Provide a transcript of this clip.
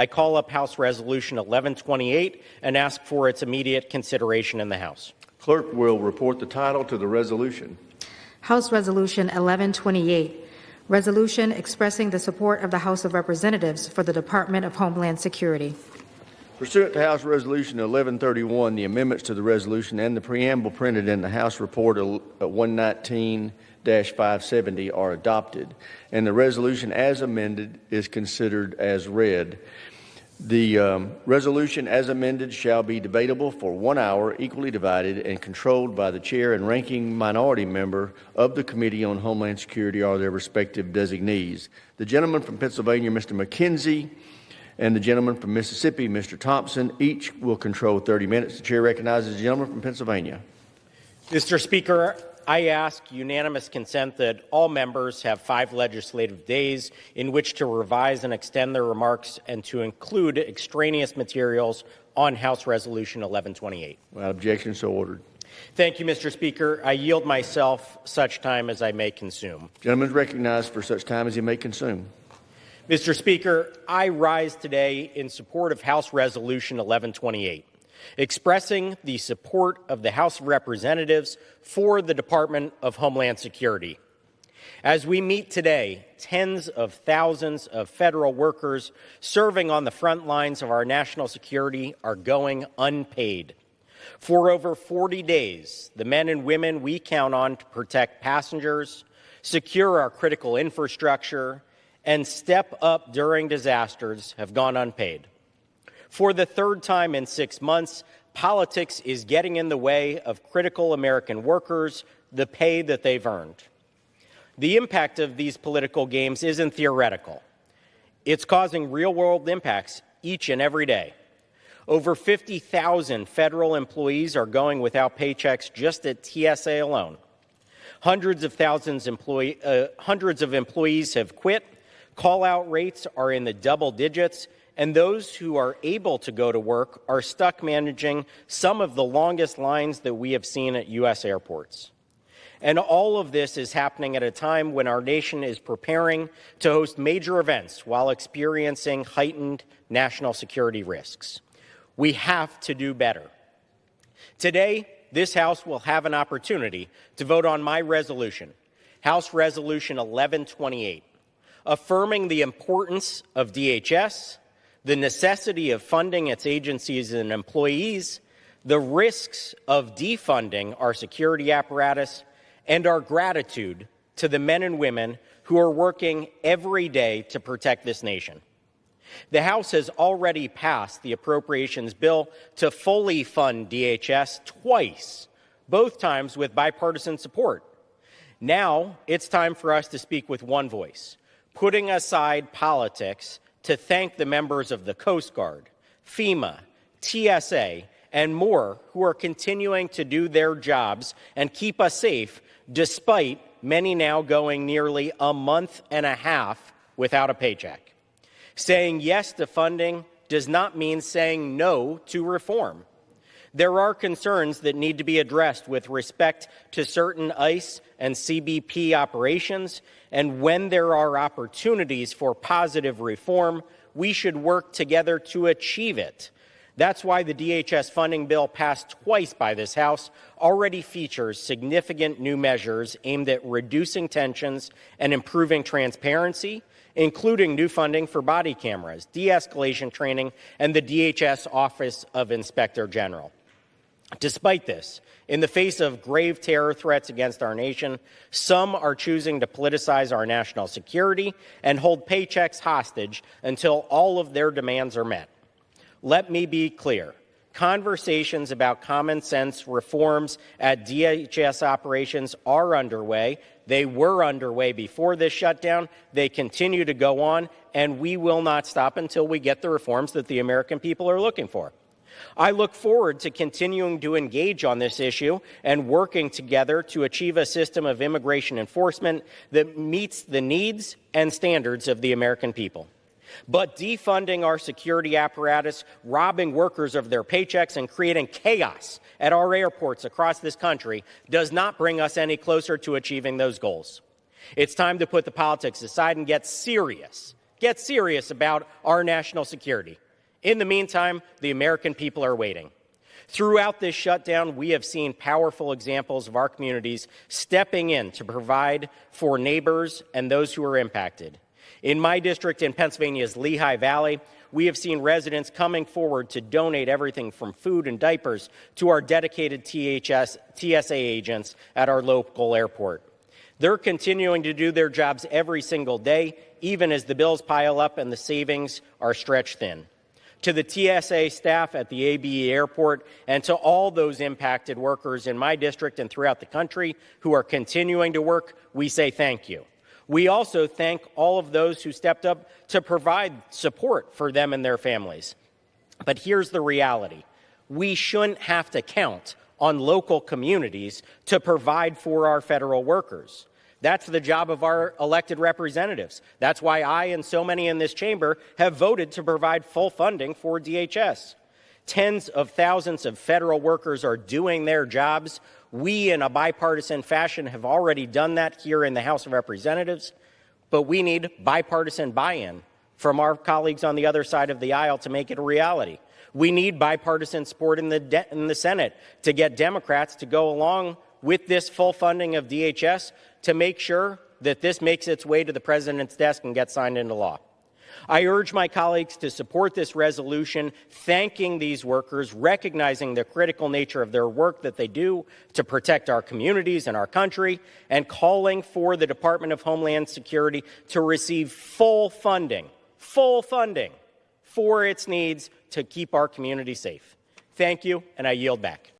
I call up House Resolution 1128 and ask for its immediate consideration in the House. Clerk will report the title to the resolution. House Resolution 1128, resolution expressing the support of the House of Representatives for the Department of Homeland Security. Pursuant to House Resolution 1131, the amendments to the resolution and the preamble printed in the House Report 119-570 are adopted, and the resolution as amended is considered as read. The resolution as amended shall be debatable for 1 hour, equally divided and controlled by the chair and ranking minority member of the Committee on Homeland Security or their respective designees. The gentleman from Pennsylvania, Mr. Mackenzie, and the gentleman from Mississippi, Mr. Thompson, each will control 30 minutes. The chair recognizes the gentleman from Pennsylvania. Mr. Speaker, I ask unanimous consent that all members have 5 legislative days in which to revise and extend their remarks and to include extraneous materials on House Resolution 1128. Without objection, so ordered. Thank you, Mr. Speaker. I yield myself such time as I may consume. Gentleman is recognized for such time as he may consume. Mr. Speaker, I rise today in support of House Resolution 1128. Expressing the support of the House of Representatives for the Department of Homeland Security. As we meet today, tens of thousands of federal workers serving on the front lines of our national security are going unpaid. For over 40 days, the men and women we count on to protect passengers, secure our critical infrastructure, and step up during disasters have gone unpaid. For the third time in 6 months, politics is getting in the way of critical American workers, the pay that they've earned. The impact of these political games isn't theoretical. It's causing real-world impacts each and every day. Over 50,000 federal employees are going without paychecks just at TSA alone. Hundreds of employees have quit. Call-out rates are in the double digits, and those who are able to go to work are stuck managing some of the longest lines that we have seen at U.S. airports. And all of this is happening at a time when our nation is preparing to host major events while experiencing heightened national security risks. We have to do better. Today, this House will have an opportunity to vote on my resolution, House Resolution 1128, affirming the importance of DHS, the necessity of funding its agencies and employees, the risks of defunding our security apparatus, and our gratitude to the men and women who are working every day to protect this nation. The House has already passed the appropriations bill to fully fund DHS twice, both times with bipartisan support. Now it's time for us to speak with one voice, putting aside politics to thank the members of the Coast Guard, FEMA, TSA, and more who are continuing to do their jobs and keep us safe despite many now going nearly a month and a half without a paycheck. Saying yes to funding does not mean saying no to reform. There are concerns that need to be addressed with respect to certain ICE and CBP operations, and when there are opportunities for positive reform, we should work together to achieve it. That's why the DHS funding bill passed twice by this House already features significant new measures aimed at reducing tensions and improving transparency, including new funding for body cameras, de-escalation training, and the DHS Office of Inspector General. Despite this, in the face of grave terror threats against our nation, some are choosing to politicize our national security and hold paychecks hostage until all of their demands are met. Let me be clear. Conversations about common sense reforms at DHS operations are underway. They were underway before this shutdown. They continue to go on, and we will not stop until we get the reforms that the American people are looking for. I look forward to continuing to engage on this issue and working together to achieve a system of immigration enforcement that meets the needs and standards of the American people. But defunding our security apparatus, robbing workers of their paychecks, and creating chaos at our airports across this country does not bring us any closer to achieving those goals. It's time to put the politics aside and get serious. get serious about our national security. In the meantime, the American people are waiting. Throughout this shutdown, we have seen powerful examples of our communities stepping in to provide for neighbors and those who are impacted. In my district in Pennsylvania's Lehigh Valley, we have seen residents coming forward to donate everything from food and diapers to our dedicated TSA agents at our local airport. They're continuing to do their jobs every single day, even as the bills pile up and the savings are stretched thin. To the TSA staff at the ABE airport and to all those impacted workers in my district and throughout the country who are continuing to work, we say thank you. We also thank all of those who stepped up to provide support for them and their families. But here's the reality. We shouldn't have to count on local communities to provide for our federal workers. That's the job of our elected representatives. That's why I and so many in this chamber have voted to provide full funding for DHS. Tens of thousands of federal workers are doing their jobs. We, in a bipartisan fashion, have already done that here in the House of Representatives, but we need bipartisan buy-in from our colleagues on the other side of the aisle to make it a reality. We need bipartisan support in the Senate to get Democrats to go along with this full funding of DHS to make sure that this makes its way to the president's desk and gets signed into law. I urge my colleagues to support this resolution, thanking these workers, recognizing the critical nature of their work that they do to protect our communities and our country, and calling for the Department of Homeland Security to receive full funding for its needs to keep our community safe. Thank you, and I yield back.